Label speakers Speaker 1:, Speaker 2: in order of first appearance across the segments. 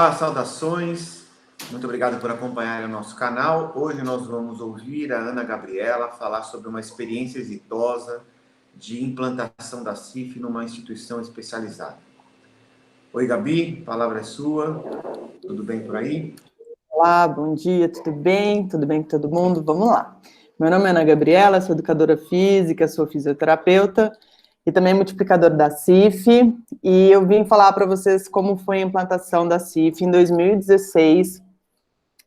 Speaker 1: Olá, saudações, muito obrigado por acompanhar o nosso canal. Hoje nós vamos ouvir a Ana Gabriela falar sobre uma experiência exitosa de implantação da CIF numa instituição especializada. Oi, Gabi, a palavra é sua, tudo bem por aí?
Speaker 2: Olá, bom dia, tudo bem? Tudo bem com todo mundo? Vamos lá. Meu nome é Ana Gabriela, sou educadora física, sou fisioterapeuta e também multiplicadora da CIF, e eu vim falar para vocês como foi a implantação da CIF em 2016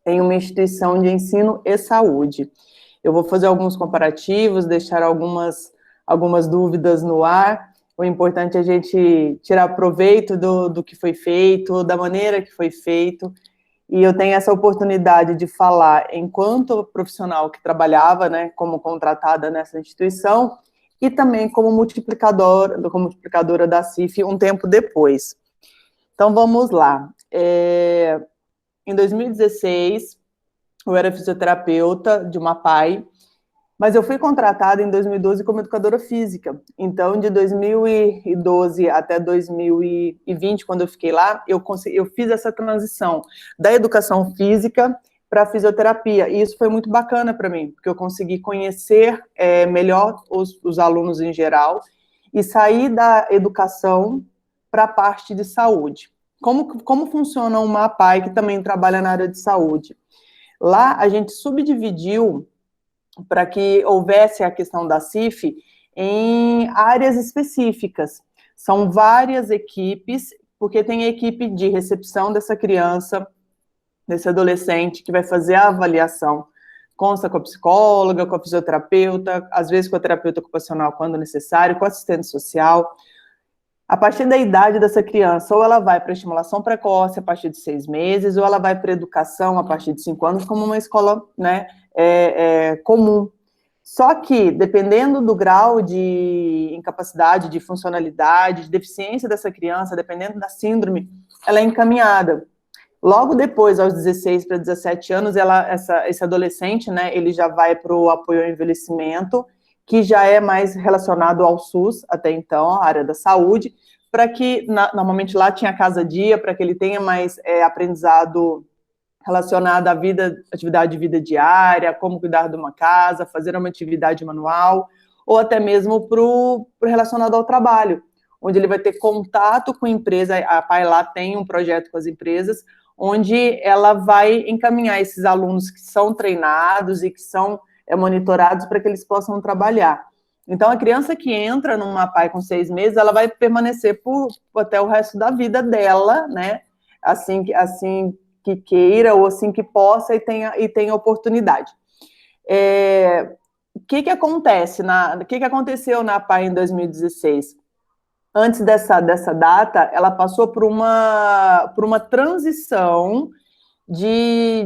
Speaker 2: em uma instituição de ensino e saúde. Eu vou fazer alguns comparativos, deixar algumas dúvidas no ar. O importante é a gente tirar proveito do que foi feito, da maneira que foi feito, e eu tenho essa oportunidade de falar enquanto profissional que trabalhava, né, como contratada nessa instituição, e também como multiplicadora da CIF um tempo depois. Então, vamos lá. Em 2016, eu era fisioterapeuta de uma PAI, mas eu fui contratada em 2012 como educadora física. Então, de 2012 até 2020, quando eu fiquei lá, eu fiz essa transição da educação física para a fisioterapia. E isso foi muito bacana para mim, porque eu consegui conhecer melhor os alunos em geral e sair da educação para a parte de saúde. Como funciona uma APAE que também trabalha na área de saúde? Lá, a gente subdividiu para que houvesse a questão da CIF em áreas específicas. São várias equipes, porque tem a equipe de recepção dessa criança, desse adolescente, que vai fazer a avaliação. Consta com a psicóloga, com a fisioterapeuta, às vezes com a terapeuta ocupacional, quando necessário, com a assistente social. A partir da idade dessa criança, ou ela vai para estimulação precoce a partir de 6 meses, ou ela vai para educação a partir de 5 anos, como uma escola, né, comum. Só que, dependendo do grau de incapacidade, de funcionalidade, de deficiência dessa criança, dependendo da síndrome, ela é encaminhada. Logo depois, aos 16 para 17 anos, esse adolescente, né, ele já vai para o apoio ao envelhecimento, que já é mais relacionado ao SUS, até então, a área da saúde, para que, normalmente lá tinha casa-dia, para que ele tenha mais aprendizado relacionado à atividade de vida diária, como cuidar de uma casa, fazer uma atividade manual, ou até mesmo pro relacionado ao trabalho, onde ele vai ter contato com a empresa. A PAI lá tem um projeto com as empresas, onde ela vai encaminhar esses alunos que são treinados e que são monitorados para que eles possam trabalhar. Então, a criança que entra numa PAI com 6 meses, ela vai permanecer até o resto da vida dela, né? Assim que queira, ou assim que possa e tenha oportunidade. O que aconteceu na PAI em 2016? Antes dessa data, ela passou por uma transição de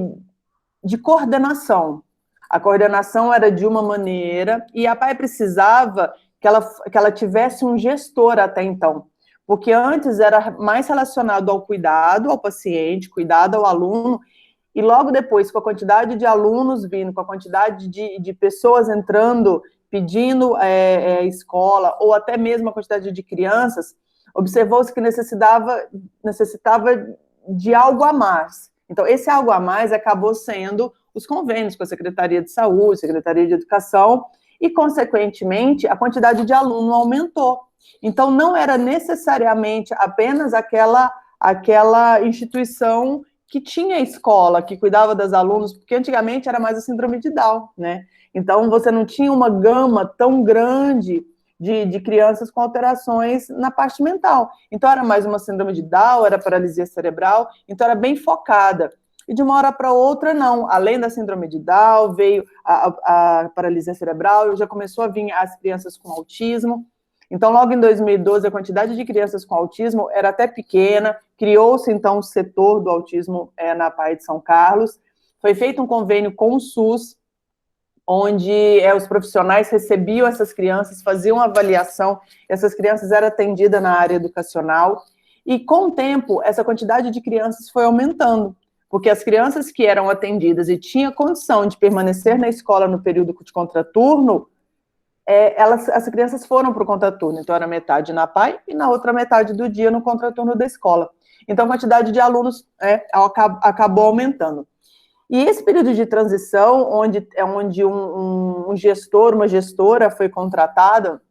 Speaker 2: coordenação. A coordenação era de uma maneira, e a PAI precisava que ela tivesse um gestor até então, porque antes era mais relacionado ao cuidado ao paciente, cuidado ao aluno, e logo depois, com a quantidade de alunos vindo, com a quantidade de pessoas entrando, pedindo escola, ou até mesmo a quantidade de crianças, observou-se que necessitava de algo a mais. Então, esse algo a mais acabou sendo os convênios com a Secretaria de Saúde, Secretaria de Educação, e, consequentemente, a quantidade de aluno aumentou. Então, não era necessariamente apenas aquela instituição que tinha escola, que cuidava das alunos, porque antigamente era mais a síndrome de Down, né? Então, você não tinha uma gama tão grande de crianças com alterações na parte mental. Então, era mais uma síndrome de Down, era paralisia cerebral, então era bem focada. E de uma hora para outra, não. Além da síndrome de Down, veio a paralisia cerebral, já começou a vir as crianças com autismo. Então, logo em 2012, a quantidade de crianças com autismo era até pequena, criou-se, então, o setor do autismo na PAI de São Carlos, foi feito um convênio com o SUS, onde os profissionais recebiam essas crianças, faziam avaliação, essas crianças eram atendidas na área educacional, e com o tempo, essa quantidade de crianças foi aumentando, porque as crianças que eram atendidas e tinham condição de permanecer na escola no período de contraturno, as crianças foram para o contraturno, então era metade na PAI e na outra metade do dia no contraturno da escola. então a quantidade de alunos acabou aumentando. E esse período de transição, onde um gestor, uma gestora foi contratada,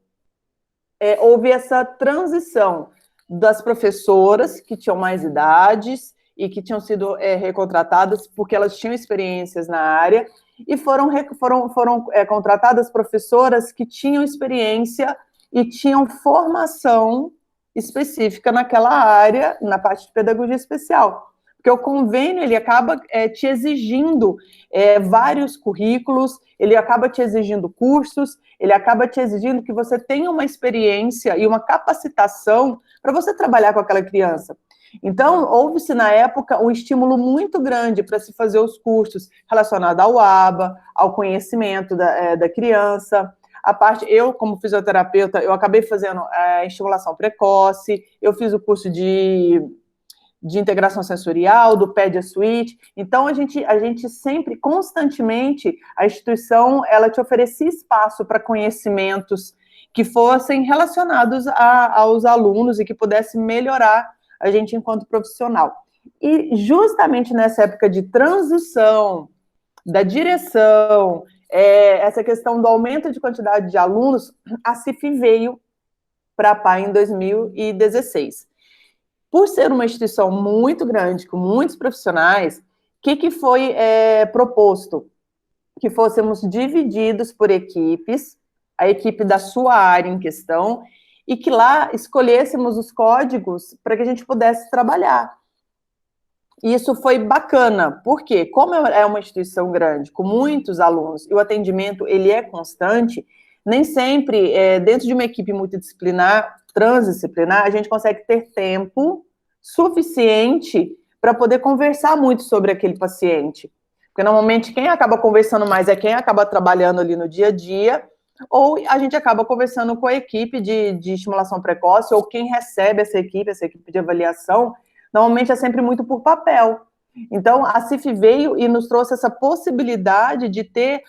Speaker 2: houve essa transição das professoras que tinham mais idades e que tinham sido recontratadas porque elas tinham experiências na área, e foram contratadas professoras que tinham experiência e tinham formação específica naquela área, na parte de pedagogia especial. Porque o convênio, ele acaba te exigindo vários currículos, ele acaba te exigindo cursos, ele acaba te exigindo que você tenha uma experiência e uma capacitação para você trabalhar com aquela criança. Então, houve-se na época um estímulo muito grande para se fazer os cursos relacionados ao ABA, ao conhecimento da criança. Eu, como fisioterapeuta, eu acabei fazendo estimulação precoce, eu fiz o curso de integração sensorial, do Pedia Suite. Então, a gente sempre, constantemente, a instituição, ela te oferecia espaço para conhecimentos que fossem relacionados aos alunos e que pudessem melhorar a gente enquanto profissional. E justamente nessa época de transição, da direção, essa questão do aumento de quantidade de alunos, a CIF veio para a PAI em 2016. Por ser uma instituição muito grande, com muitos profissionais, o que foi proposto? Que fôssemos divididos por equipes, a equipe da sua área em questão, e que lá escolhêssemos os códigos para que a gente pudesse trabalhar. E isso foi bacana, porque como é uma instituição grande, com muitos alunos, e o atendimento ele é constante, nem sempre, dentro de uma equipe multidisciplinar, transdisciplinar, a gente consegue ter tempo suficiente para poder conversar muito sobre aquele paciente. Porque normalmente quem acaba conversando mais é quem acaba trabalhando ali no dia a dia, ou a gente acaba conversando com a equipe de estimulação precoce, ou quem recebe essa equipe de avaliação, normalmente é sempre muito por papel. Então, a CIF veio e nos trouxe essa possibilidade de ter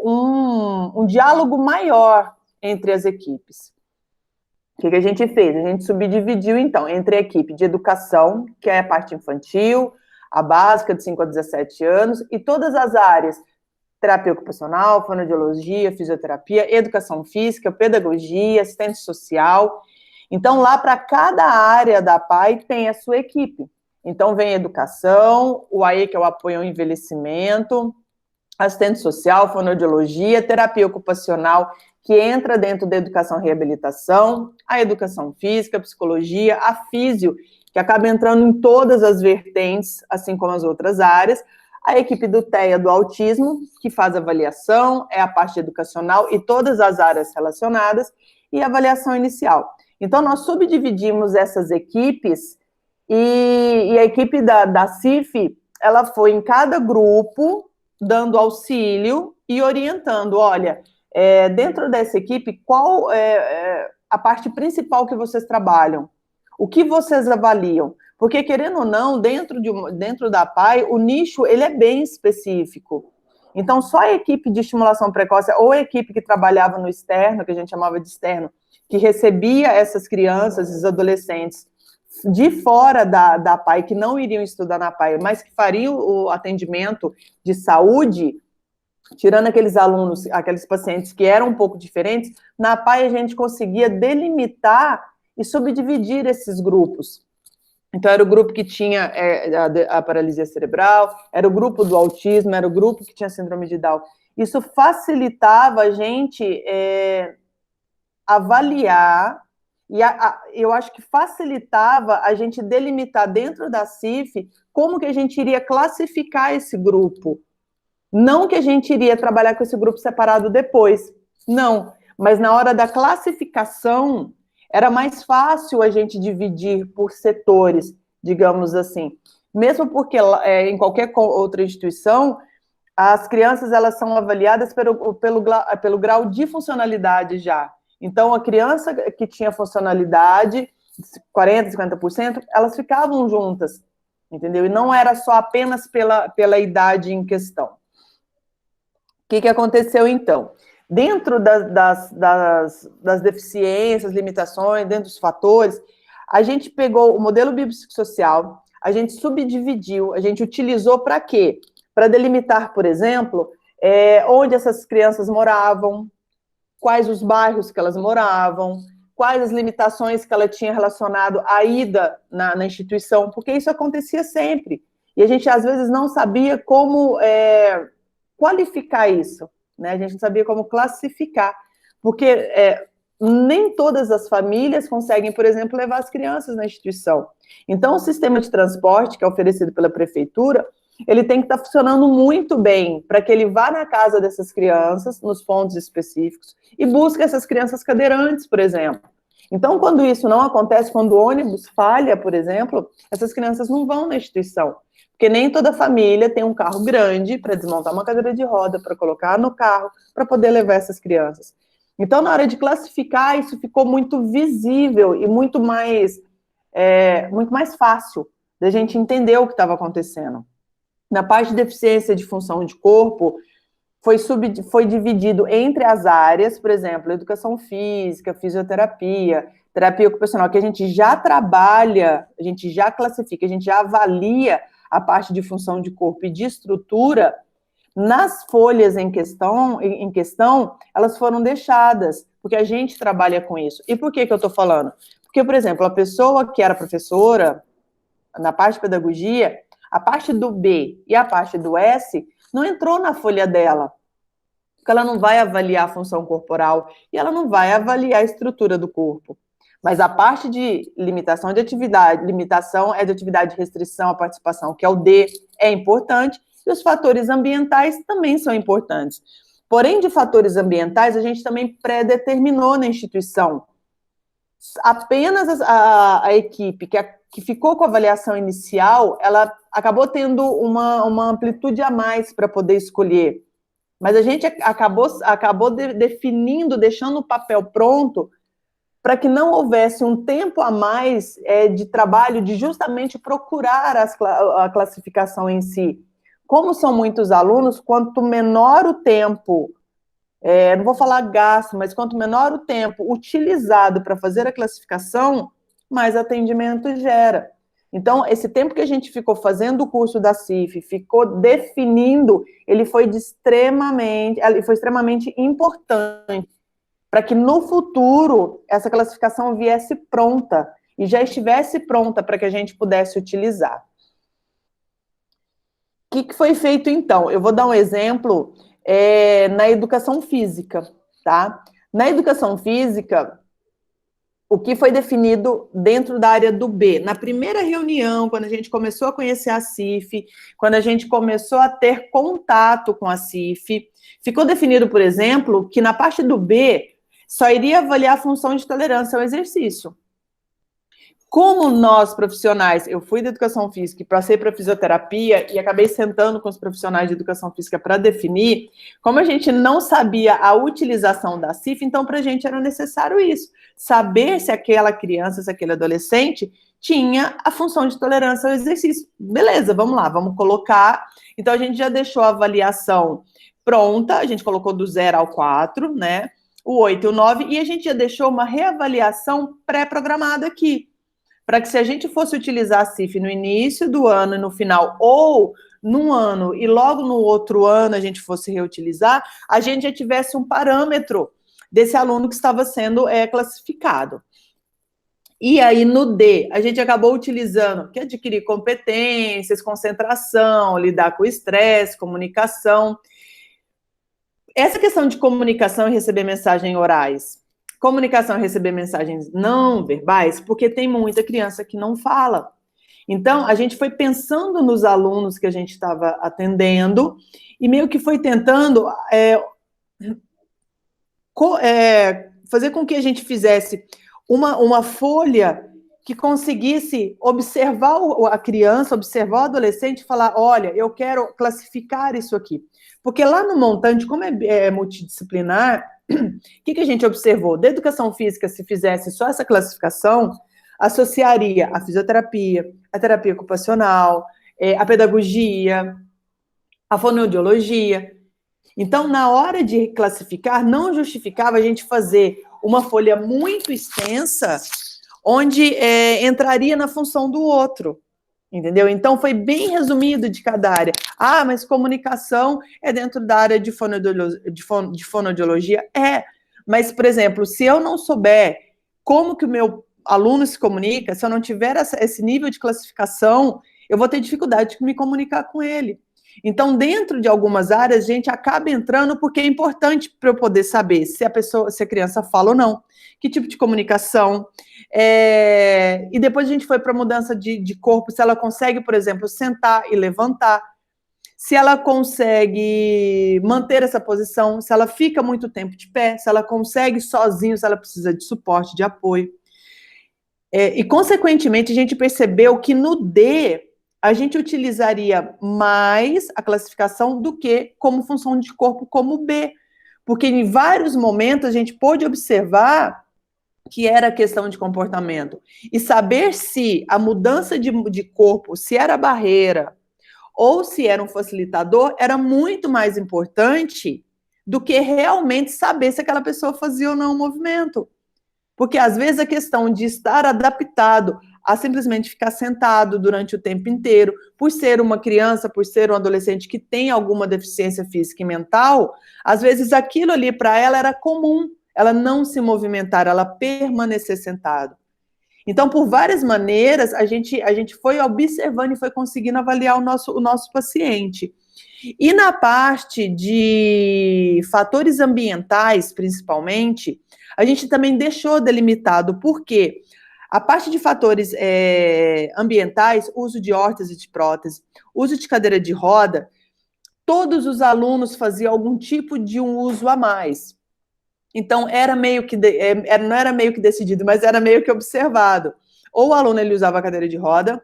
Speaker 2: um diálogo maior entre as equipes. O que a gente fez? A gente subdividiu, então, entre a equipe de educação, que é a parte infantil, a básica de 5 a 17 anos, e todas as áreas, terapia ocupacional, fonoaudiologia, fisioterapia, educação física, pedagogia, assistente social. Então, lá para cada área da PAI tem a sua equipe. Então, vem educação, o AE, que é o apoio ao envelhecimento, assistente social, fonoaudiologia, terapia ocupacional, que entra dentro da educação e reabilitação, a educação física, a psicologia, a físio, que acaba entrando em todas as vertentes, assim como as outras áreas, a equipe do TEA do autismo, que faz avaliação, é a parte educacional e todas as áreas relacionadas, e avaliação inicial. Então, nós subdividimos essas equipes e a equipe da CIF, ela foi em cada grupo, dando auxílio e orientando, olha, dentro dessa equipe, qual é a parte principal que vocês trabalham? O que vocês avaliam? Porque, querendo ou não, dentro da PAI, o nicho ele é bem específico. Então, só a equipe de estimulação precoce, ou a equipe que trabalhava no externo, que a gente chamava de externo, que recebia essas crianças, esses adolescentes, de fora da PAI, que não iriam estudar na PAI, mas que fariam o atendimento de saúde, tirando aqueles alunos, aqueles pacientes que eram um pouco diferentes, na PAI a gente conseguia delimitar e subdividir esses grupos. Então, era o grupo que tinha a paralisia cerebral, era o grupo do autismo, era o grupo que tinha síndrome de Down. Isso facilitava a gente avaliar, e eu acho que facilitava a gente delimitar dentro da CIF como que a gente iria classificar esse grupo. Não que a gente iria trabalhar com esse grupo separado depois, não. Mas na hora da classificação, era mais fácil a gente dividir por setores, digamos assim. Mesmo porque em qualquer outra instituição, as crianças elas são avaliadas pelo grau de funcionalidade já. Então, a criança que tinha funcionalidade, 40%, 50%, elas ficavam juntas, entendeu? E não era só apenas pela idade em questão. O que aconteceu, então? Dentro das deficiências, limitações, dentro dos fatores, A gente pegou o modelo biopsicossocial, a gente subdividiu, a gente utilizou para quê? Para delimitar, por exemplo, onde essas crianças moravam, quais os bairros que elas moravam, quais as limitações que ela tinha relacionado à ida na instituição, porque isso acontecia sempre. E a gente, às vezes, não sabia como qualificar isso, né? A gente não sabia como classificar, porque nem todas as famílias conseguem, por exemplo, levar as crianças na instituição. Então, o sistema de transporte que é oferecido pela prefeitura, ele tem que estar funcionando muito bem para que ele vá na casa dessas crianças, nos pontos específicos, e busque essas crianças cadeirantes, por exemplo. Então, quando isso não acontece, quando o ônibus falha, por exemplo, essas crianças não vão na instituição, porque nem toda família tem um carro grande para desmontar uma cadeira de roda, para colocar no carro, para poder levar essas crianças. Então, na hora de classificar, isso ficou muito visível e muito mais fácil da gente entender o que estava acontecendo. Na parte de deficiência de função de corpo, foi dividido entre as áreas, por exemplo, educação física, fisioterapia, terapia ocupacional, que a gente já trabalha, a gente já classifica, a gente já avalia a parte de função de corpo e de estrutura. Nas folhas em questão, elas foram deixadas, porque a gente trabalha com isso. E por que eu estou falando? Porque, por exemplo, a pessoa que era professora, na parte de pedagogia, a parte do B e a parte do S não entrou na folha dela, porque ela não vai avaliar a função corporal e ela não vai avaliar a estrutura do corpo. Mas a parte de limitação de atividade, limitação é de atividade de restrição à participação, que é o D, é importante, e os fatores ambientais também são importantes. Porém, de fatores ambientais, a gente também predeterminou na instituição. Apenas a equipe que ficou com a avaliação inicial, ela acabou tendo uma amplitude a mais para poder escolher. Mas a gente acabou definindo, deixando o papel pronto, para que não houvesse um tempo a mais de trabalho de justamente procurar a classificação em si. Como são muitos alunos, quanto menor o tempo, não vou falar gasto, mas quanto menor o tempo utilizado para fazer a classificação, mais atendimento gera. Então, esse tempo que a gente ficou fazendo o curso da CIF, ficou definindo, ele foi extremamente importante para que no futuro essa classificação viesse pronta e já estivesse pronta para que a gente pudesse utilizar. O que foi feito, então? Eu vou dar um exemplo na educação física, tá? Na educação física, o que foi definido dentro da área do B? Na primeira reunião, quando a gente começou a conhecer a CIF, quando a gente começou a ter contato com a CIF, ficou definido, por exemplo, que na parte do B, só iria avaliar a função de tolerância ao exercício. Como nós, profissionais, eu fui da educação física e passei para fisioterapia e acabei sentando com os profissionais de educação física para definir, como a gente não sabia a utilização da CIF, então para a gente era necessário isso, saber se aquela criança, se aquele adolescente tinha a função de tolerância ao exercício. Beleza, vamos lá, vamos colocar. Então a gente já deixou a avaliação pronta, a gente colocou do 0 ao 4, né? O 8 e o 9, e a gente já deixou uma reavaliação pré-programada aqui, para que se a gente fosse utilizar a CIF no início do ano e no final, ou num ano e logo no outro ano a gente fosse reutilizar, a gente já tivesse um parâmetro desse aluno que estava sendo classificado. E aí, no D, a gente acabou utilizando que adquirir competências, concentração, lidar com estresse, comunicação. Essa questão de comunicação e receber mensagens orais, comunicação e receber mensagens não verbais, porque tem muita criança que não fala. Então, a gente foi pensando nos alunos que a gente estava atendendo e meio que foi tentando fazer com que a gente fizesse uma folha que conseguisse observar a criança, observar o adolescente e falar, olha, eu quero classificar isso aqui. Porque lá no montante, como é multidisciplinar, o que a gente observou? Da educação física, se fizesse só essa classificação, associaria a fisioterapia, a terapia ocupacional, a pedagogia, a fonoaudiologia. Então, na hora de classificar, não justificava a gente fazer uma folha muito extensa, onde entraria na função do outro, entendeu? Então, foi bem resumido de cada área. Ah, mas comunicação é dentro da área de fonoaudiologia? Mas, por exemplo, se eu não souber como que o meu aluno se comunica, se eu não tiver esse nível de classificação, eu vou ter dificuldade de me comunicar com ele. Então, dentro de algumas áreas, a gente acaba entrando porque é importante para eu poder saber se a criança fala ou não, que tipo de comunicação. E depois a gente foi para a mudança de corpo, se ela consegue, por exemplo, sentar e levantar, se ela consegue manter essa posição, se ela fica muito tempo de pé, se ela consegue sozinho, se ela precisa de suporte, de apoio. E, consequentemente, a gente percebeu que no D, a gente utilizaria mais a classificação do que como função de corpo como B, porque em vários momentos a gente pôde observar que era questão de comportamento, e saber se a mudança de corpo, se era barreira, ou se era um facilitador, era muito mais importante do que realmente saber se aquela pessoa fazia ou não o movimento. Porque, às vezes, a questão de estar adaptado a simplesmente ficar sentado durante o tempo inteiro, por ser uma criança, por ser um adolescente que tem alguma deficiência física e mental, às vezes aquilo ali para ela era comum, ela não se movimentar, ela permanecer sentado. Então, por várias maneiras, a gente foi observando e foi conseguindo avaliar o nosso paciente. E na parte de fatores ambientais, principalmente, a gente também deixou delimitado, porque a parte de fatores ambientais, uso de órtese de prótese, uso de cadeira de roda, todos os alunos faziam algum tipo de um uso a mais. Então, era meio que não era meio que decidido, mas era meio que observado. Ou o aluno ele usava a cadeira de roda,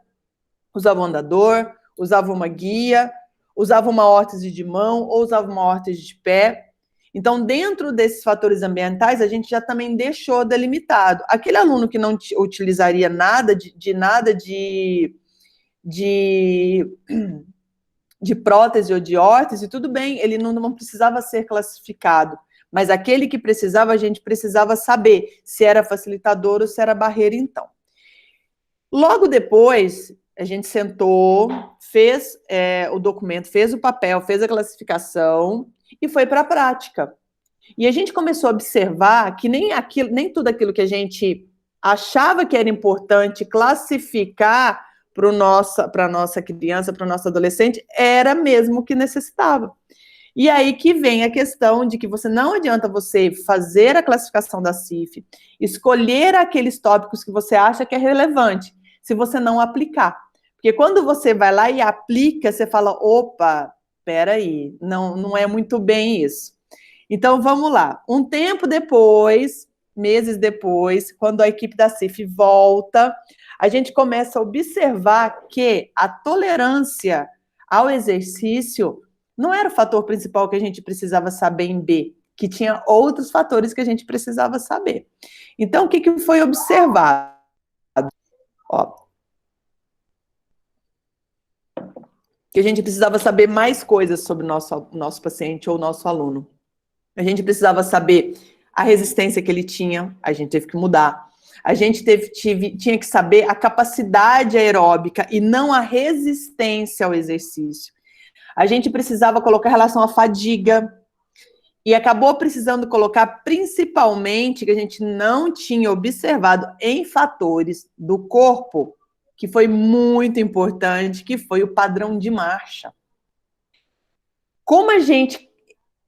Speaker 2: usava um andador, usava uma guia, usava uma órtese de mão ou usava uma órtese de pé. Então, dentro desses fatores ambientais, a gente já também deixou delimitado. Aquele aluno que não utilizaria nada de prótese ou de órtese, tudo bem, ele não precisava ser classificado. Mas aquele que precisava, a gente precisava saber se era facilitador ou se era barreira, então. Logo depois, a gente sentou, fez o documento, fez o papel, fez a classificação e foi para a prática. E a gente começou a observar que nem tudo aquilo que a gente achava que era importante classificar para a nossa criança, para o nosso adolescente, era mesmo o que necessitava. E aí que vem a questão de que não adianta você fazer a classificação da CIF, escolher aqueles tópicos que você acha que é relevante, se você não aplicar. Porque quando você vai lá e aplica, você fala, opa, peraí, não é muito bem isso. Então, vamos lá. Um tempo depois, meses depois, quando a equipe da CIF volta, a gente começa a observar que a tolerância ao exercício não era o fator principal que a gente precisava saber em B, que tinha outros fatores que a gente precisava saber. Então, o que foi observado? Que a gente precisava saber mais coisas sobre o nosso paciente ou nosso aluno. A gente precisava saber a resistência que ele tinha, a gente teve que mudar. A gente tinha que saber a capacidade aeróbica e não a resistência ao exercício. A gente precisava colocar relação à fadiga e acabou precisando colocar principalmente que a gente não tinha observado em fatores do corpo, que foi muito importante, que foi o padrão de marcha. Como a gente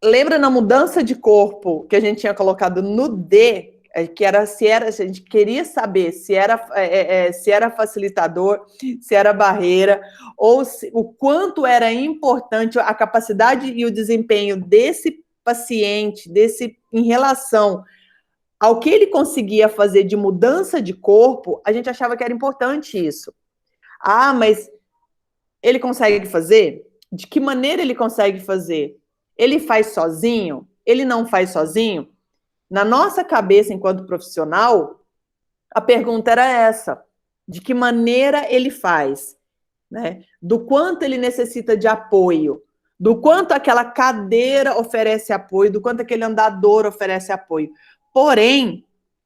Speaker 2: lembra na mudança de corpo que a gente tinha colocado no D, que era a gente queria saber se era facilitador, se era barreira, ou o quanto era importante a capacidade e o desempenho desse paciente, em relação ao que ele conseguia fazer de mudança de corpo, a gente achava que era importante isso. Ah, mas ele consegue fazer? De que maneira ele consegue fazer? Ele faz sozinho? Ele não faz sozinho? Na nossa cabeça, enquanto profissional, a pergunta era essa: de que maneira ele faz? Né? Do quanto ele necessita de apoio? Do quanto aquela cadeira oferece apoio? Do quanto aquele andador oferece apoio? Porém,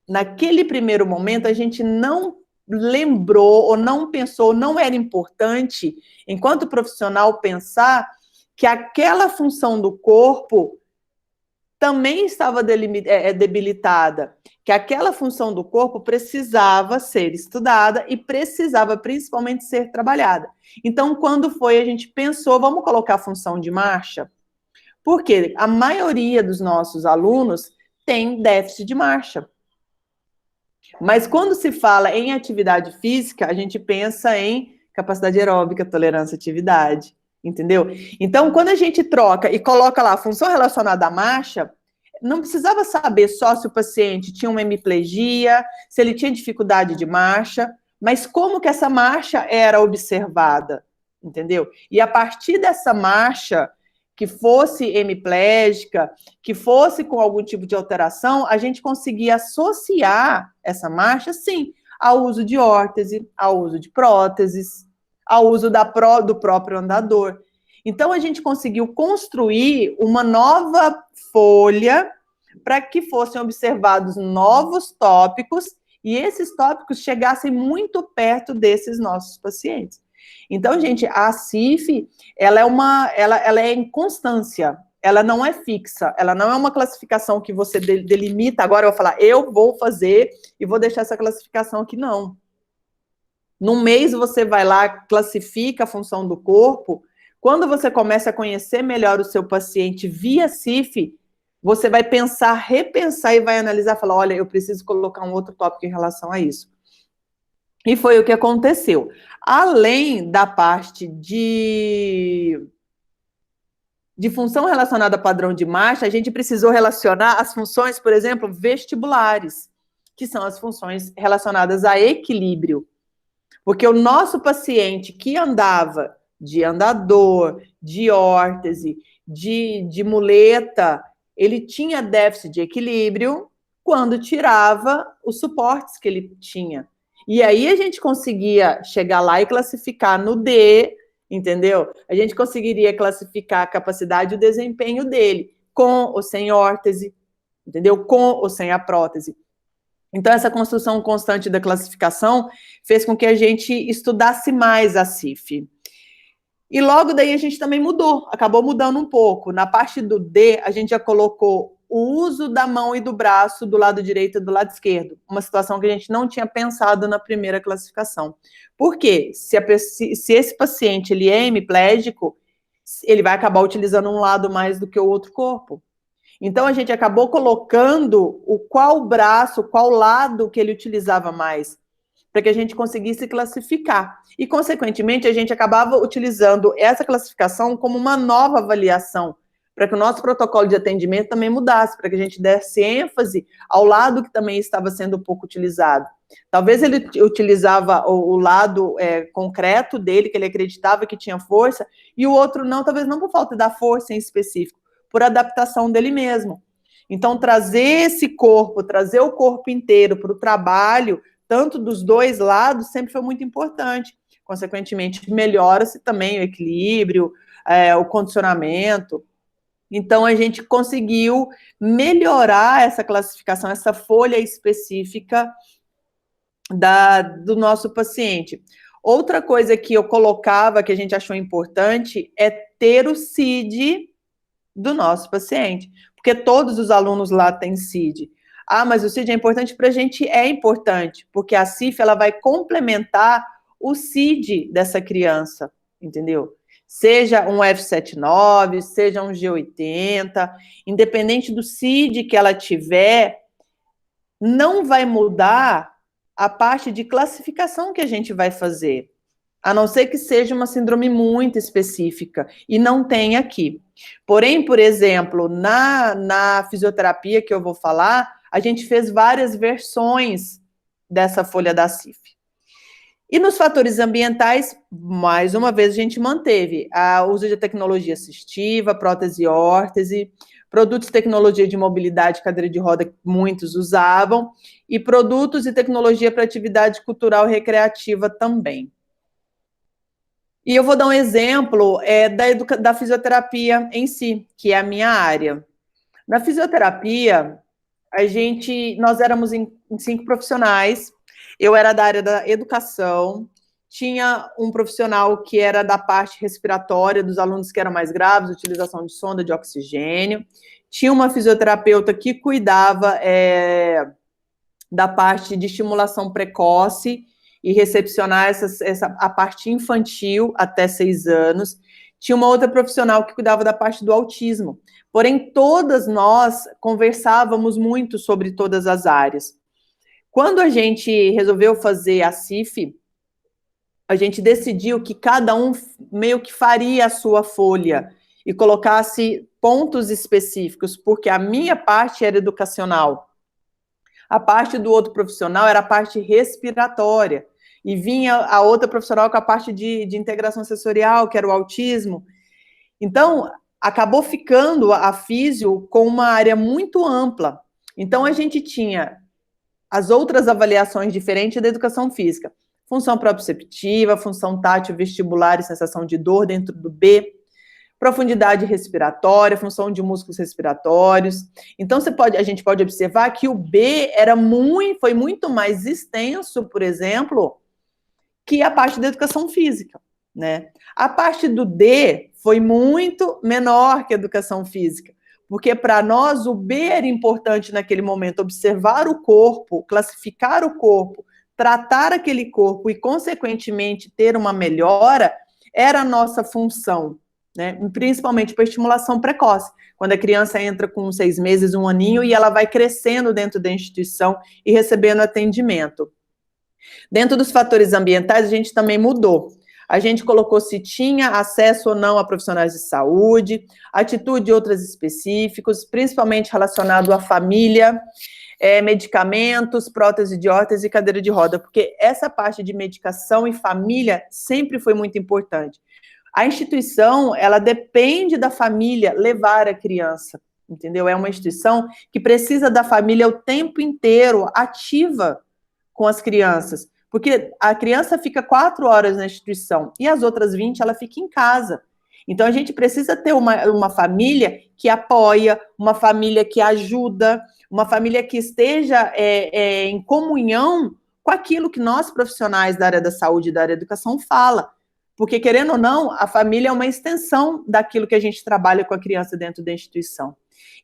Speaker 2: naquele primeiro momento, a gente não lembrou ou não pensou, não era importante, enquanto profissional, pensar que aquela função do corpo também estava debilitada, que aquela função do corpo precisava ser estudada e precisava principalmente ser trabalhada. Então, quando foi, a gente pensou, vamos colocar a função de marcha? Porque a maioria dos nossos alunos tem déficit de marcha. Mas quando se fala em atividade física, a gente pensa em capacidade aeróbica, tolerância à atividade, entendeu? Então, quando a gente troca e coloca lá a função relacionada à marcha, não precisava saber só se o paciente tinha uma hemiplegia, se ele tinha dificuldade de marcha, mas como que essa marcha era observada, entendeu? E a partir dessa marcha, que fosse hemiplégica, que fosse com algum tipo de alteração, a gente conseguia associar essa marcha, sim, ao uso de órtese, ao uso de próteses, ao uso do próprio andador. Então, a gente conseguiu construir uma nova folha para que fossem observados novos tópicos e esses tópicos chegassem muito perto desses nossos pacientes. Então, gente, a CIF, ela é em constância, ela não é fixa, ela não é uma classificação que você delimita, agora eu vou falar, eu vou fazer e vou deixar essa classificação aqui, não. Num mês você vai lá, classifica a função do corpo, quando você começa a conhecer melhor o seu paciente via CIF, você vai pensar, repensar e vai analisar, falar, olha, eu preciso colocar um outro tópico em relação a isso. E foi o que aconteceu. Além da parte de função relacionada a padrão de marcha, a gente precisou relacionar as funções, por exemplo, vestibulares, que são as funções relacionadas a equilíbrio. Porque o nosso paciente que andava de andador, de órtese, de muleta, ele tinha déficit de equilíbrio quando tirava os suportes que ele tinha. E aí a gente conseguia chegar lá e classificar no D, entendeu? A gente conseguiria classificar a capacidade e o desempenho dele, com ou sem órtese, entendeu? Com ou sem a prótese. Então, essa construção constante da classificação fez com que a gente estudasse mais a CIF. E logo daí a gente também mudou, acabou mudando um pouco. Na parte do D, a gente já colocou o uso da mão e do braço do lado direito e do lado esquerdo. Uma situação que a gente não tinha pensado na primeira classificação. Por quê? Se esse paciente ele é hemiplégico, ele vai acabar utilizando um lado mais do que o outro corpo. Então, a gente acabou colocando qual braço, qual lado que ele utilizava mais, para que a gente conseguisse classificar. E, consequentemente, a gente acabava utilizando essa classificação como uma nova avaliação, para que o nosso protocolo de atendimento também mudasse, para que a gente desse ênfase ao lado que também estava sendo pouco utilizado. Talvez ele utilizava o lado concreto dele, que ele acreditava que tinha força, e o outro não, talvez não por falta da força em específico, por adaptação dele mesmo. Então, trazer esse corpo, trazer o corpo inteiro para o trabalho, tanto dos dois lados, sempre foi muito importante. Consequentemente, melhora-se também o equilíbrio, o condicionamento. Então, a gente conseguiu melhorar essa classificação, essa folha específica do nosso paciente. Outra coisa que eu colocava, que a gente achou importante, é ter o CID do nosso paciente, porque todos os alunos lá têm CID. Ah, mas o CID é importante para a gente? É importante, porque a CIF ela vai complementar o CID dessa criança, entendeu? Seja um F79, seja um G80, independente do CID que ela tiver, não vai mudar a parte de classificação que a gente vai fazer, a não ser que seja uma síndrome muito específica, e não tem aqui. Porém, por exemplo, na fisioterapia que eu vou falar, a gente fez várias versões dessa folha da CIF. E nos fatores ambientais, mais uma vez, a gente manteve o uso de tecnologia assistiva, prótese e órtese, produtos de tecnologia de mobilidade, cadeira de roda, que muitos usavam, e produtos e tecnologia para atividade cultural e recreativa também. E eu vou dar um exemplo da fisioterapia em si, que é a minha área. Na fisioterapia, nós éramos em 5 profissionais, eu era da área da educação, tinha um profissional que era da parte respiratória, dos alunos que eram mais graves, utilização de sonda de oxigênio, tinha uma fisioterapeuta que cuidava da parte de estimulação precoce e recepcionar a parte infantil até 6 anos, tinha uma outra profissional que cuidava da parte do autismo. Porém, todas nós conversávamos muito sobre todas as áreas. Quando a gente resolveu fazer a CIF, a gente decidiu que cada um meio que faria a sua folha e colocasse pontos específicos, porque a minha parte era educacional, a parte do outro profissional era a parte respiratória, e vinha a outra profissional com a parte de integração sensorial, que era o autismo. Então, acabou ficando a físio com uma área muito ampla. Então, a gente tinha as outras avaliações diferentes da educação física. Função proprioceptiva, função tátil vestibular e sensação de dor dentro do B, profundidade respiratória, função de músculos respiratórios. Então, a gente pode observar que o B foi muito mais extenso, por exemplo, que a parte da educação física, né? A parte do D foi muito menor que a educação física, porque para nós o B era importante naquele momento, observar o corpo, classificar o corpo, tratar aquele corpo e, consequentemente, ter uma melhora, era a nossa função, né? Principalmente para estimulação precoce, quando a criança entra com 6 meses, 1 aninho, e ela vai crescendo dentro da instituição e recebendo atendimento. Dentro dos fatores ambientais, a gente também mudou. A gente colocou se tinha acesso ou não a profissionais de saúde, atitude e outras específicos, principalmente relacionado à família, medicamentos, prótese de órtese e cadeira de roda, porque essa parte de medicação e família sempre foi muito importante. A instituição, ela depende da família levar a criança, entendeu? É uma instituição que precisa da família o tempo inteiro ativa com as crianças, porque a criança fica 4 horas na instituição e as outras 20 ela fica em casa. Então, a gente precisa ter uma família que apoia, uma família que ajuda, uma família que esteja em comunhão com aquilo que nós, profissionais da área da saúde e da área da educação, fala. Porque, querendo ou não, a família é uma extensão daquilo que a gente trabalha com a criança dentro da instituição.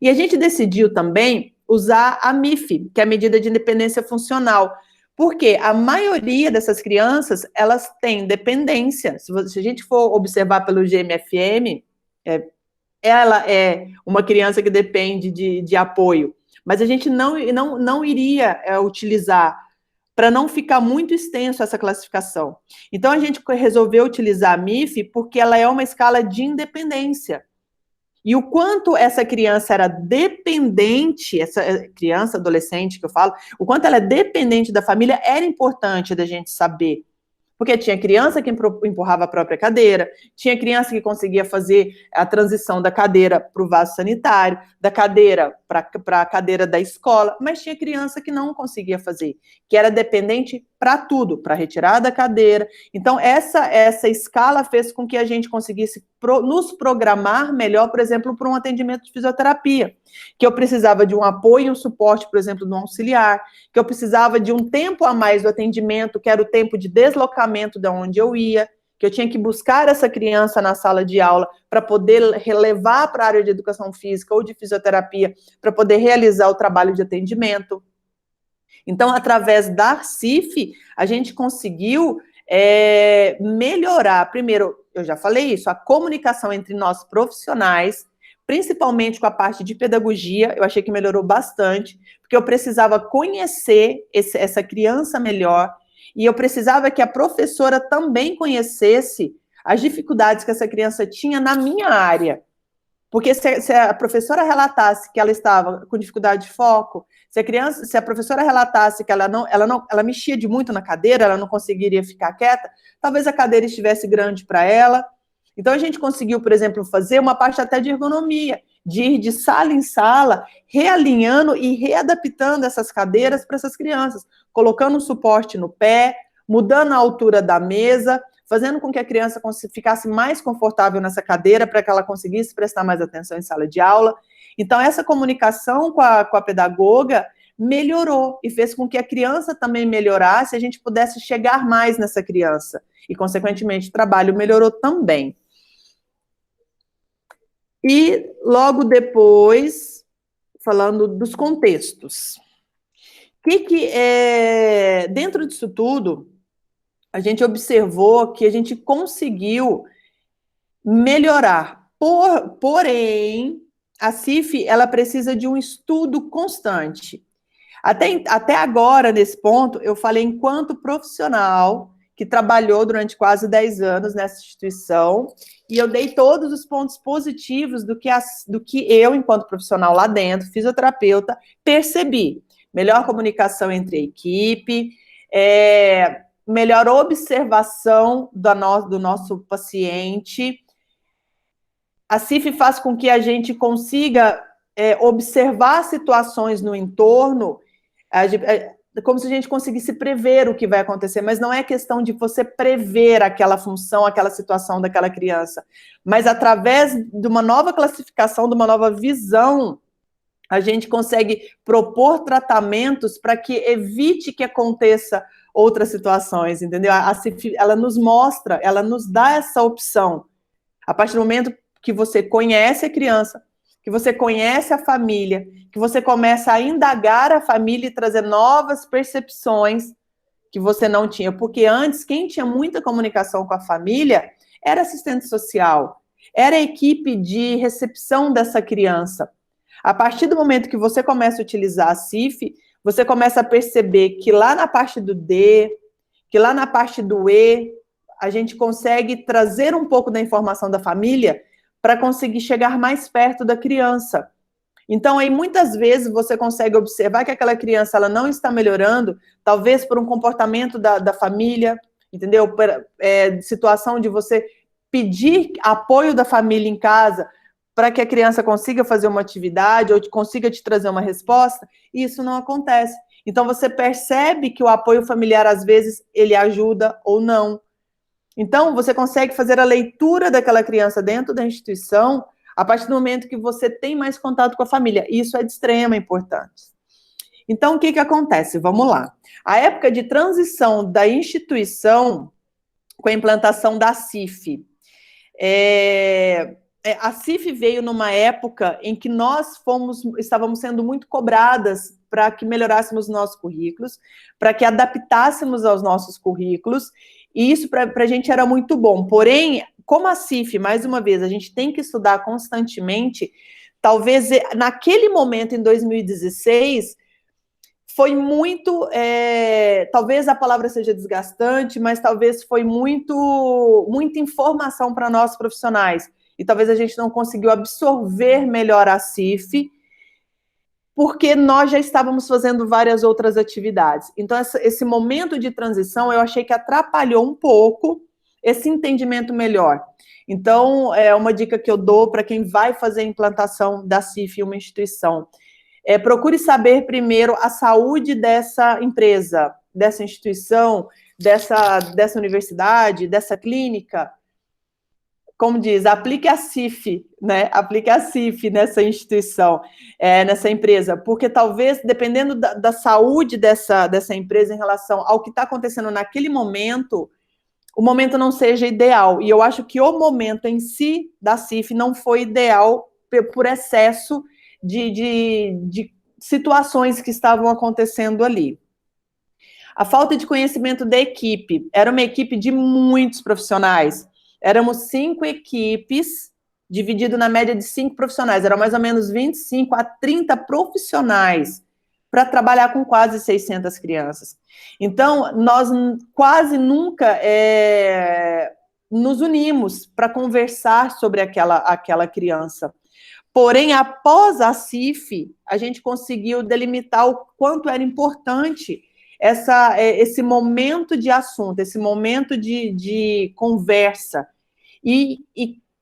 Speaker 2: E a gente decidiu também usar a MIF, que é a Medida de Independência Funcional, porque a maioria dessas crianças, elas têm dependência. Se a gente for observar pelo GMFM, ela é uma criança que depende de apoio, mas a gente não iria utilizar, para não ficar muito extenso essa classificação. Então, a gente resolveu utilizar a MIF porque ela é uma escala de independência. E o quanto essa criança era dependente, essa criança, adolescente que eu falo, o quanto ela é dependente da família, era importante da gente saber. Porque tinha criança que empurrava a própria cadeira, tinha criança que conseguia fazer a transição da cadeira para o vaso sanitário, da cadeira para a cadeira da escola, mas tinha criança que não conseguia fazer, que era dependente para tudo, para retirar da cadeira. Então, essa escala fez com que a gente conseguisse nos programar melhor, por exemplo, para um atendimento de fisioterapia, que eu precisava de um apoio e um suporte, por exemplo, do auxiliar, que eu precisava de um tempo a mais do atendimento, que era o tempo de deslocamento de onde eu ia, que eu tinha que buscar essa criança na sala de aula para poder levar para a área de educação física ou de fisioterapia, para poder realizar o trabalho de atendimento. Então, através da CIF, a gente conseguiu melhorar, primeiro, eu já falei isso, a comunicação entre nós profissionais, principalmente com a parte de pedagogia, eu achei que melhorou bastante, porque eu precisava conhecer essa criança melhor, e eu precisava que a professora também conhecesse as dificuldades que essa criança tinha na minha área. Porque se a professora relatasse que ela estava com dificuldade de foco, se a professora relatasse que ela mexia de muito na cadeira, ela não conseguiria ficar quieta, talvez a cadeira estivesse grande para ela. Então, a gente conseguiu, por exemplo, fazer uma parte até de ergonomia, de ir de sala em sala, realinhando e readaptando essas cadeiras para essas crianças, colocando um suporte no pé, mudando a altura da mesa, fazendo com que a criança ficasse mais confortável nessa cadeira para que ela conseguisse prestar mais atenção em sala de aula. Então, essa comunicação com a pedagoga melhorou e fez com que a criança também melhorasse, a gente pudesse chegar mais nessa criança. E, consequentemente, o trabalho melhorou também. E, logo depois, falando dos contextos. Dentro disso tudo, a gente observou que a gente conseguiu melhorar. Porém, a CIF, ela precisa de um estudo constante. Até agora, nesse ponto, eu falei enquanto profissional que trabalhou durante quase 10 anos nessa instituição, e eu dei todos os pontos positivos do que eu, enquanto profissional lá dentro, fisioterapeuta, percebi. Melhor comunicação entre a equipe, melhor observação do nosso paciente. A CIF faz com que a gente consiga observar situações no entorno, como se a gente conseguisse prever o que vai acontecer, mas não é questão de você prever aquela função, aquela situação daquela criança, mas através de uma nova classificação, de uma nova visão, a gente consegue propor tratamentos para que evite que aconteça outras situações, entendeu? A CIF, ela nos mostra, ela nos dá essa opção. A partir do momento que você conhece a criança, que você conhece a família, que você começa a indagar a família e trazer novas percepções que você não tinha. Porque antes, quem tinha muita comunicação com a família era assistente social, era a equipe de recepção dessa criança. A partir do momento que você começa a utilizar a CIF, você começa a perceber que lá na parte do D, que lá na parte do E, a gente consegue trazer um pouco da informação da família para conseguir chegar mais perto da criança. Então, aí, muitas vezes, você consegue observar que aquela criança ela não está melhorando, talvez por um comportamento da família, entendeu? Situação de você pedir apoio da família em casa para que a criança consiga fazer uma atividade ou consiga te trazer uma resposta, e isso não acontece. Então, você percebe que o apoio familiar, às vezes, ele ajuda ou não. Então, você consegue fazer a leitura daquela criança dentro da instituição a partir do momento que você tem mais contato com a família. Isso é de extrema importância. Então, o que acontece? Vamos lá. A época de transição da instituição com a implantação da CIF. A CIF veio numa época em que nós estávamos sendo muito cobradas para que melhorássemos nossos currículos, para que adaptássemos aos nossos currículos, e isso para a gente era muito bom. Porém, como a CIF, mais uma vez, a gente tem que estudar constantemente, talvez naquele momento, em 2016, foi muito, talvez a palavra seja desgastante, mas talvez foi muita informação para nós profissionais, e talvez a gente não conseguiu absorver melhor a CIF, porque nós já estávamos fazendo várias outras atividades. Então, esse momento de transição, eu achei que atrapalhou um pouco esse entendimento melhor. Então, é uma dica que eu dou para quem vai fazer a implantação da CIF em uma instituição. Procure saber primeiro a saúde dessa empresa, dessa instituição, dessa universidade, dessa clínica. Como diz, aplique a CIF, né? Aplique a CIF nessa instituição, nessa empresa, porque talvez, dependendo da saúde dessa empresa em relação ao que está acontecendo naquele momento, o momento não seja ideal. E eu acho que o momento em si da CIF não foi ideal por excesso de situações que estavam acontecendo ali. A falta de conhecimento da equipe. Era uma equipe de muitos profissionais. Éramos 5 equipes, dividido na média de 5 profissionais. Eram mais ou menos 25 a 30 profissionais para trabalhar com quase 600 crianças. Então, nós quase nunca nos unimos para conversar sobre aquela criança. Porém, após a CIF, a gente conseguiu delimitar o quanto era importante esse momento de assunto, esse momento de conversa. E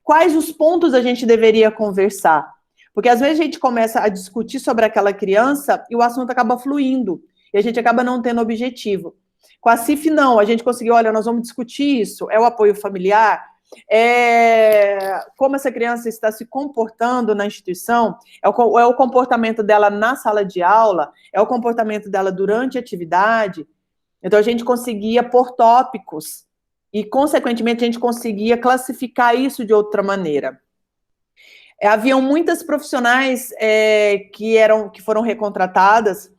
Speaker 2: quais os pontos a gente deveria conversar? Porque às vezes a gente começa a discutir sobre aquela criança e o assunto acaba fluindo, e a gente acaba não tendo objetivo. Com a CIF, não, a gente conseguiu, olha, nós vamos discutir isso, é o apoio familiar, como essa criança está se comportando na instituição, é o comportamento dela na sala de aula, é o comportamento dela durante a atividade. Então, a gente conseguia pôr tópicos e, consequentemente, a gente conseguia classificar isso de outra maneira. Haviam muitas profissionais que foram recontratadas,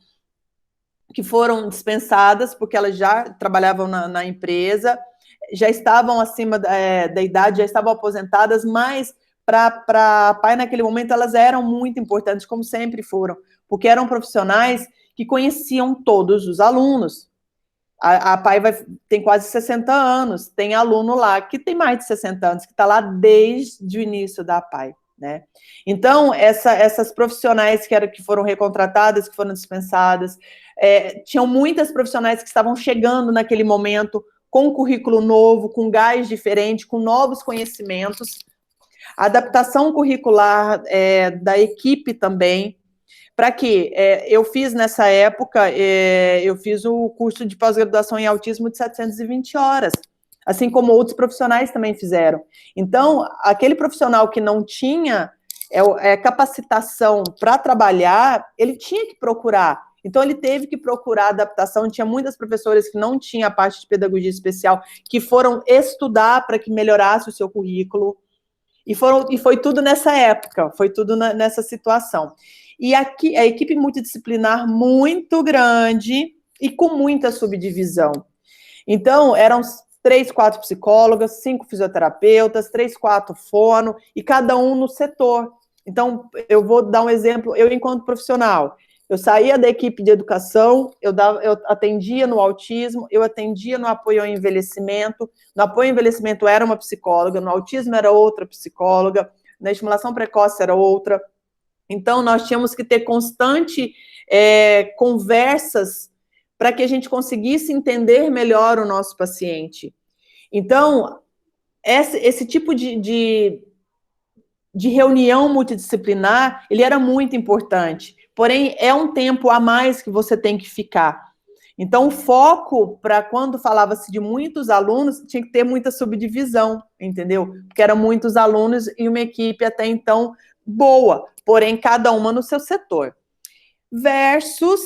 Speaker 2: que foram dispensadas, porque elas já trabalhavam na empresa, já estavam acima da idade, já estavam aposentadas, mas para a PAI, naquele momento, elas eram muito importantes, como sempre foram, porque eram profissionais que conheciam todos os alunos. A PAI tem quase 60 anos, tem aluno lá que tem mais de 60 anos, que está lá desde o início da PAI, né? Então, essas profissionais que foram recontratadas, que foram dispensadas, tinham muitas profissionais que estavam chegando naquele momento com um currículo novo, com gás diferente, com novos conhecimentos. A adaptação curricular da equipe também. Para quê? Eu fiz nessa época, eu fiz o curso de pós-graduação em autismo de 720 horas, assim como outros profissionais também fizeram. Então, aquele profissional que não tinha capacitação para trabalhar, ele tinha que procurar. Então, ele teve que procurar adaptação. Tinha muitas professoras que não tinham a parte de pedagogia especial, que foram estudar para que melhorasse o seu currículo. E foi tudo nessa época, foi tudo nessa situação. E aqui, a equipe multidisciplinar muito grande e com muita subdivisão. Então, eram 3, 4 psicólogas, 5 fisioterapeutas, 3, 4 fono, e cada um no setor. Então, eu vou dar um exemplo, eu enquanto profissional, eu saía da equipe de educação, eu atendia no autismo, eu atendia no apoio ao envelhecimento, no apoio ao envelhecimento era uma psicóloga, no autismo era outra psicóloga, na estimulação precoce era outra. Então, nós tínhamos que ter constante conversas para que a gente conseguisse entender melhor o nosso paciente. Então, esse tipo de reunião multidisciplinar, ele era muito importante. Porém, é um tempo a mais que você tem que ficar. Então, o foco, para quando falava-se de muitos alunos, tinha que ter muita subdivisão, entendeu? Porque eram muitos alunos e uma equipe até então boa, porém, cada uma no seu setor. Versus,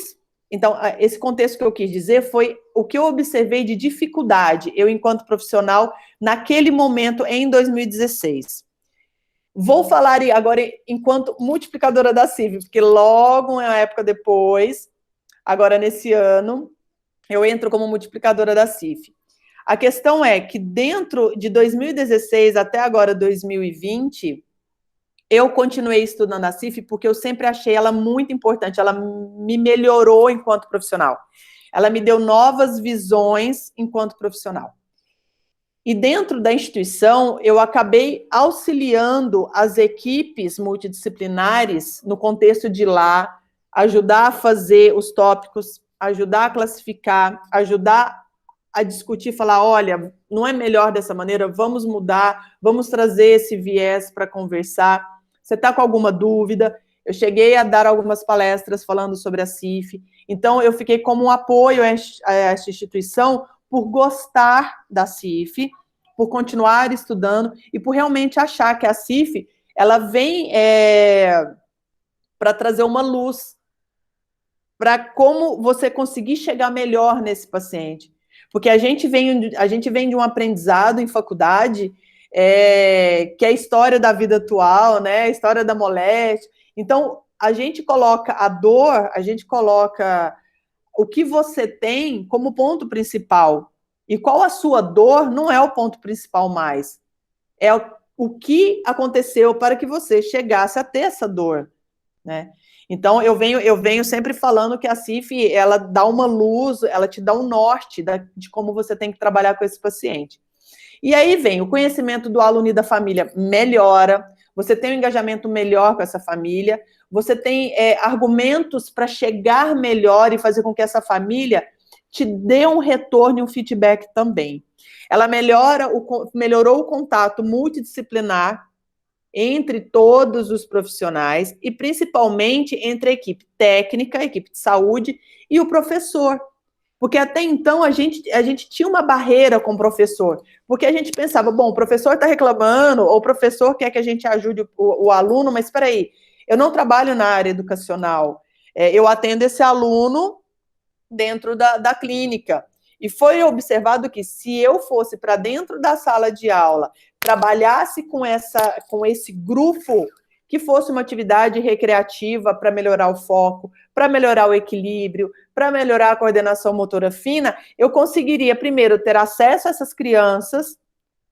Speaker 2: então, esse contexto que eu quis dizer foi o que eu observei de dificuldade, eu enquanto profissional, naquele momento, em 2016. Vou falar agora enquanto multiplicadora da CIF, porque logo uma época depois, agora nesse ano, eu entro como multiplicadora da CIF. A questão é que dentro de 2016 até agora 2020, eu continuei estudando a CIF porque eu sempre achei ela muito importante, ela me melhorou enquanto profissional. Ela me deu novas visões enquanto profissional. E dentro da instituição, eu acabei auxiliando as equipes multidisciplinares no contexto de lá, ajudar a fazer os tópicos, ajudar a classificar, ajudar a discutir, falar, olha, não é melhor dessa maneira, vamos mudar, vamos trazer esse viés para conversar. Você está com alguma dúvida? Eu cheguei a dar algumas palestras falando sobre a CIF, então eu fiquei como um apoio a esta instituição por gostar da CIF, por continuar estudando e por realmente achar que a CIF, ela vem para trazer uma luz para como você conseguir chegar melhor nesse paciente. Porque a gente vem de um aprendizado em faculdade que é a história da vida atual, né? A história da moléstia. Então, a gente coloca a dor, a gente coloca o que você tem como ponto principal. E qual a sua dor não é o ponto principal mais. É o que aconteceu para que você chegasse a ter essa dor, né? Então, eu venho sempre falando que a CIF, ela dá uma luz, ela te dá um norte de como você tem que trabalhar com esse paciente. E aí vem o conhecimento do aluno e da família melhora, você tem um engajamento melhor com essa família, você tem argumentos para chegar melhor e fazer com que essa família te dê um retorno e um feedback também. Ela melhorou o contato multidisciplinar entre todos os profissionais e principalmente entre a equipe técnica, a equipe de saúde e o professor. Porque até então a gente tinha uma barreira com o professor, porque a gente pensava, bom, o professor está reclamando, ou o professor quer que a gente ajude o aluno, mas espera aí, eu não trabalho na área educacional, eu atendo esse aluno dentro da clínica. E foi observado que se eu fosse para dentro da sala de aula, trabalhasse com esse grupo, que fosse uma atividade recreativa para melhorar o foco, para melhorar o equilíbrio, para melhorar a coordenação motora fina, eu conseguiria, primeiro, ter acesso a essas crianças,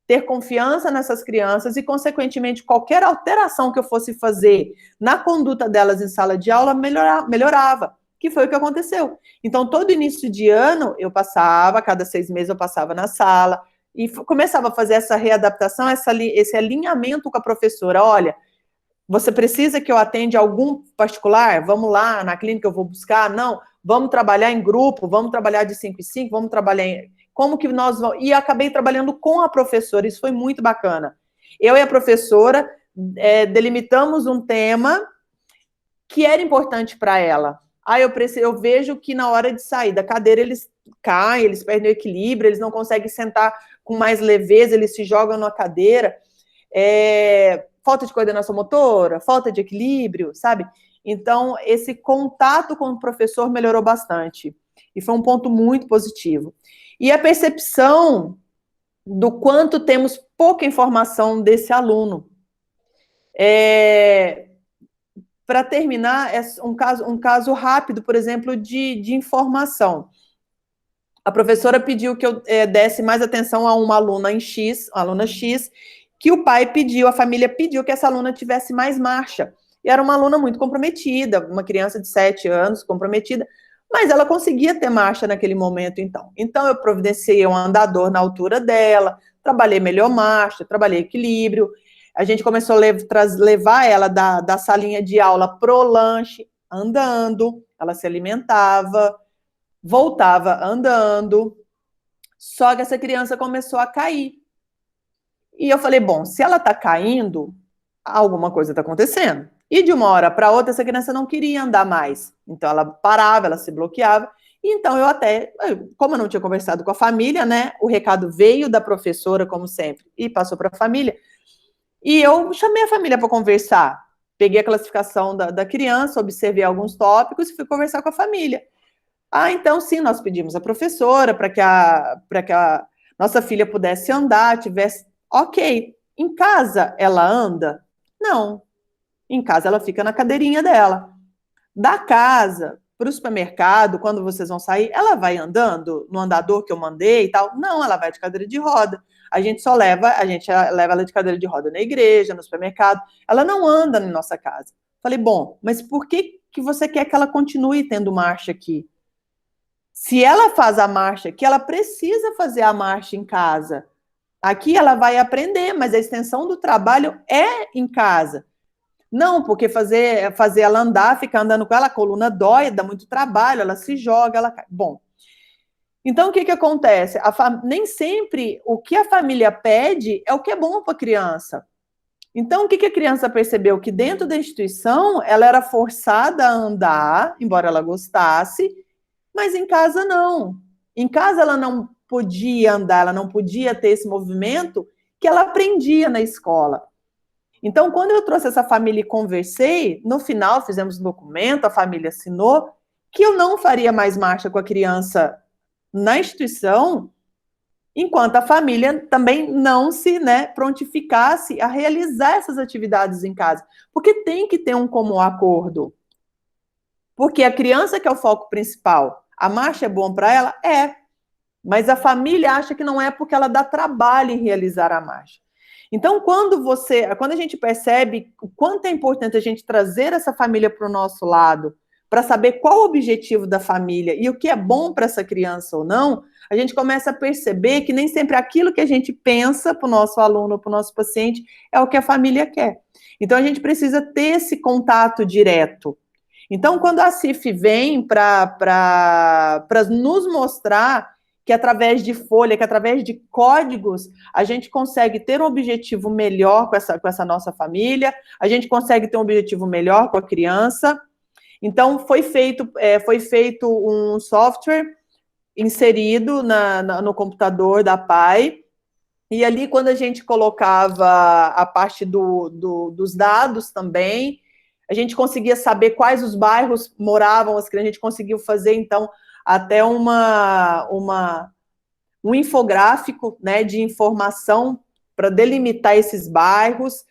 Speaker 2: ter confiança nessas crianças e, consequentemente, qualquer alteração que eu fosse fazer na conduta delas em sala de aula melhorava, que foi o que aconteceu. Então, todo início de ano, eu passava, cada 6 meses eu passava na sala e começava a fazer essa readaptação, esse alinhamento com a professora. Olha, você precisa que eu atenda algum particular? Vamos lá, na clínica eu vou buscar? Não, vamos trabalhar em grupo, vamos trabalhar de 5 em 5, vamos trabalhar em... Como que nós vamos... E acabei trabalhando com a professora, isso foi muito bacana. Eu e a professora delimitamos um tema que era importante para ela. Eu vejo que na hora de sair da cadeira eles caem, eles perdem o equilíbrio, eles não conseguem sentar com mais leveza, eles se jogam na cadeira. Falta de coordenação motora, falta de equilíbrio, sabe? Então, esse contato com o professor melhorou bastante. E foi um ponto muito positivo. E a percepção do quanto temos pouca informação desse aluno. Para terminar, é um caso rápido, por exemplo, de informação. A professora pediu que eu desse mais atenção a uma aluna X, que o pai pediu, a família pediu que essa aluna tivesse mais marcha. E era uma aluna muito comprometida, uma criança de 7 anos, comprometida, mas ela conseguia ter marcha naquele momento, então. Então, eu providenciei um andador na altura dela, trabalhei melhor marcha, trabalhei equilíbrio. A gente começou a levar ela da salinha de aula pro lanche, andando, ela se alimentava, voltava andando, só que essa criança começou a cair. E eu falei, bom, se ela está caindo, alguma coisa está acontecendo. E de uma hora para outra, essa criança não queria andar mais. Então, ela parava, ela se bloqueava. Então, como eu não tinha conversado com a família, né, o recado veio da professora, como sempre, e passou para a família. E eu chamei a família para conversar. Peguei a classificação da criança, observei alguns tópicos e fui conversar com a família. Então, sim, nós pedimos à professora para que a nossa filha pudesse andar, tivesse... Ok, em casa ela anda? Não. Em casa ela fica na cadeirinha dela. Da casa para o supermercado, quando vocês vão sair, ela vai andando no andador que eu mandei e tal? Não, ela vai de cadeira de roda. A gente leva ela de cadeira de roda na igreja, no supermercado. Ela não anda na nossa casa. Falei, bom, mas por que você quer que ela continue tendo marcha aqui? Se ela faz a marcha aqui, ela precisa fazer a marcha em casa. Aqui ela vai aprender, mas a extensão do trabalho é em casa. Não, porque fazer ela andar, ficar andando com ela, a coluna dói, dá muito trabalho, ela se joga, ela cai. Bom, então o que acontece? Nem sempre o que a família pede é o que é bom para a criança. Então, o que a criança percebeu? Que dentro da instituição, ela era forçada a andar, embora ela gostasse, mas em casa não. Em casa ela não podia andar, ela não podia ter esse movimento que ela aprendia na escola. Então, quando eu trouxe essa família e conversei, no final fizemos um documento, a família assinou, que eu não faria mais marcha com a criança na instituição, enquanto a família também não se prontificasse a realizar essas atividades em casa. Porque tem que ter um comum acordo. Porque a criança que é o foco principal, a marcha é bom para ela? É. Mas a família acha que não é porque ela dá trabalho em realizar a marcha. Então, quando a gente percebe o quanto é importante a gente trazer essa família para o nosso lado, para saber qual o objetivo da família e o que é bom para essa criança ou não, a gente começa a perceber que nem sempre aquilo que a gente pensa para o nosso aluno, para o nosso paciente, é o que a família quer. Então, a gente precisa ter esse contato direto. Então, quando a CIF vem para nos mostrar que através de folha, que através de códigos, a gente consegue ter um objetivo melhor com essa nossa família, a gente consegue ter um objetivo melhor com a criança. Então, foi feito um software inserido no computador da PAI, e ali quando a gente colocava a parte dos dados também, a gente conseguia saber quais os bairros moravam as crianças, a gente conseguiu fazer, então, até um infográfico, né, de informação para delimitar esses bairros.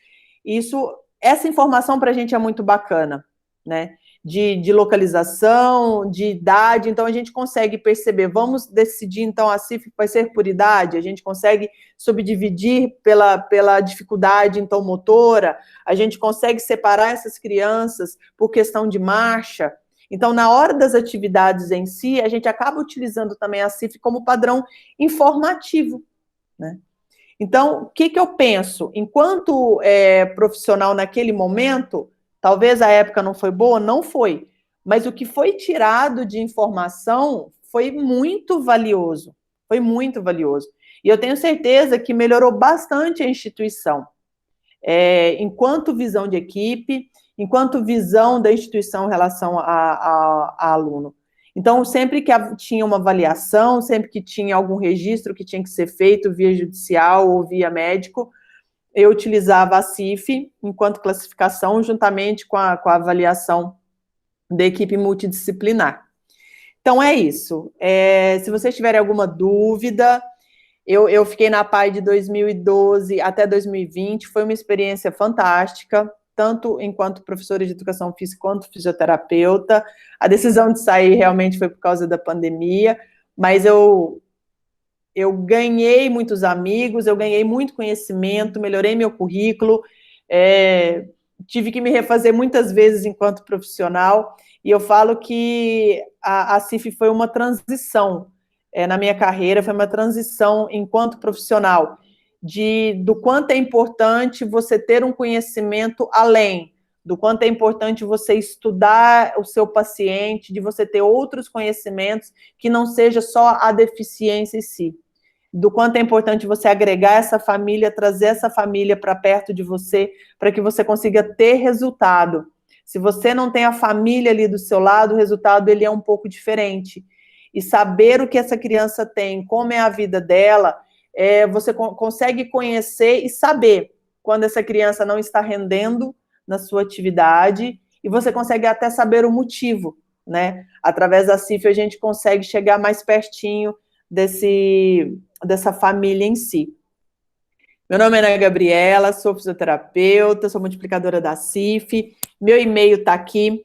Speaker 2: Essa informação para a gente é muito bacana, né? De localização, de idade, então a gente consegue perceber, vamos decidir, então, a CIF vai ser por idade, a gente consegue subdividir pela dificuldade, então, motora, a gente consegue separar essas crianças por questão de marcha. Então, na hora das atividades em si, a gente acaba utilizando também a CIF como padrão informativo, né? Então, o que eu penso? Enquanto profissional naquele momento, talvez a época não foi boa, não foi, mas o que foi tirado de informação foi muito valioso, E eu tenho certeza que melhorou bastante a instituição, enquanto visão de equipe, enquanto visão da instituição em relação a aluno. Então, sempre que tinha uma avaliação, sempre que tinha algum registro que tinha que ser feito via judicial ou via médico, eu utilizava a CIF enquanto classificação, juntamente com a avaliação da equipe multidisciplinar. Então, é isso. Se vocês tiverem alguma dúvida, eu fiquei na PAI de 2012 até 2020, foi uma experiência fantástica, tanto enquanto professora de educação física quanto fisioterapeuta. A decisão de sair realmente foi por causa da pandemia, mas eu ganhei muitos amigos, eu ganhei muito conhecimento, melhorei meu currículo, tive que me refazer muitas vezes enquanto profissional, e eu falo que a CIF foi uma transição na minha carreira, foi uma transição enquanto profissional, do quanto é importante você ter um conhecimento além, do quanto é importante você estudar o seu paciente, de você ter outros conhecimentos que não seja só a deficiência em si, do quanto é importante você agregar essa família, trazer essa família para perto de você, para que você consiga ter resultado. Se você não tem a família ali do seu lado, o resultado ele é um pouco diferente. E saber o que essa criança tem, como é a vida dela, você consegue conhecer e saber quando essa criança não está rendendo na sua atividade, e você consegue até saber o motivo, né? Através da CIF a gente consegue chegar mais pertinho dessa família em si. Meu nome é Ana Gabriela, sou fisioterapeuta, sou multiplicadora da CIF, meu e-mail está aqui.